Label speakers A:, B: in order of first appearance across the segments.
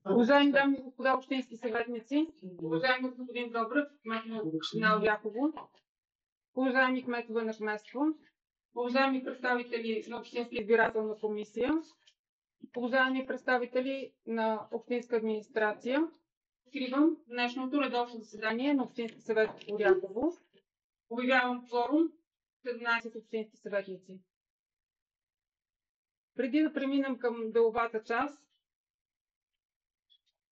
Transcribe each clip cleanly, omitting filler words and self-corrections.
A: Уважаеми дами и господа общински съветници, уважаеми господин Добрев, кмет на община Оряхово, уважаеми кметове на кметство, уважаеми представители на Общинска избирателна комисия, уважаеми представители на Общинска администрация, откривам днешното редовно заседание на Общински съвет в Оряхово. Обявявам кворум 17 общински съветници. Преди да преминем към деловата част,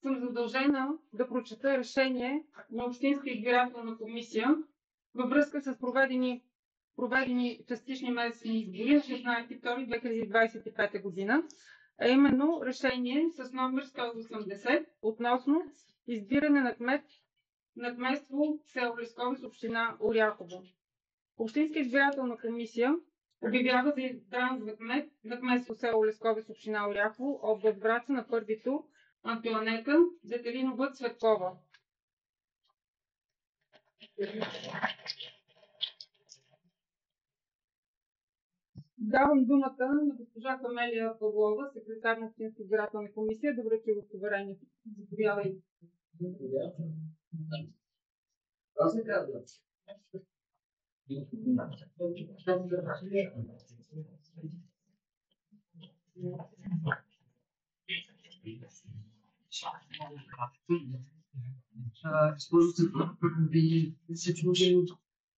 A: съм задължена да прочета решение на Общинска избирателна комисия във връзка с проведени частични местни избори на 16.02.2025 година, а именно решение с номер 180 относно избиране на кметство село Лесковец, община Оряхово. Общинска избирателна комисия обявява за избран за кмет на кметство село Лесковец, община Оряхово, област Враца на първи тур Антоанета Детелинова Цветкова. Давам думата на госпожа Камелия Павлова, секретар на Общинска избирателна комисия, да връчи удостоверението. Заповядайте.
B: Госпожо Цветкова, ви всичко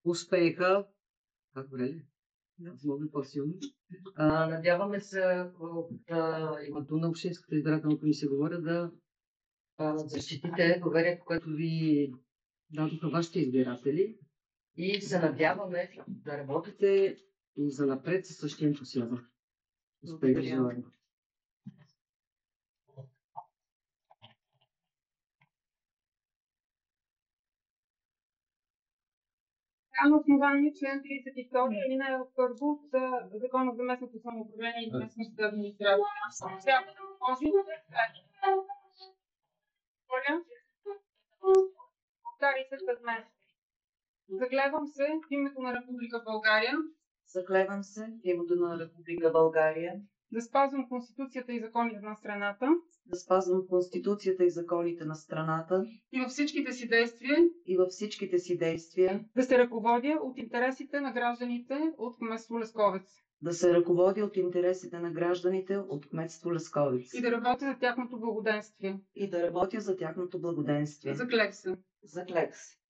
B: успеха. Как добре? Много по-силно. Надяваме се от името на Общинската избирателна комисия говоря да защитите доверието, което ви дадоха вашите избиратели и се надяваме да работите и за напред със същия ентусиазъм. Успех ви желаем.
A: На основание член 32 алинея 1 от Закона за местното самоуправление и местната администрация. Трябва да може повтаряйте след мен. Заклевам се в името на Република България.
C: Заклевам се в името на Република България.
A: Да спазвам Конституцията и законите на страната.
C: Да спазвам Конституцията и законите на страната.
A: И във всичките си действия.
C: И във всичките си действия.
A: Да се ръководя от интересите на гражданите от кметство Лесковец.
C: Да се ръководя от интересите на гражданите от кметство Лесковец.
A: И да работя за тяхното благоденствие.
C: И да работя за тяхното благоденствие.
A: Заклех се.
C: Заклех се.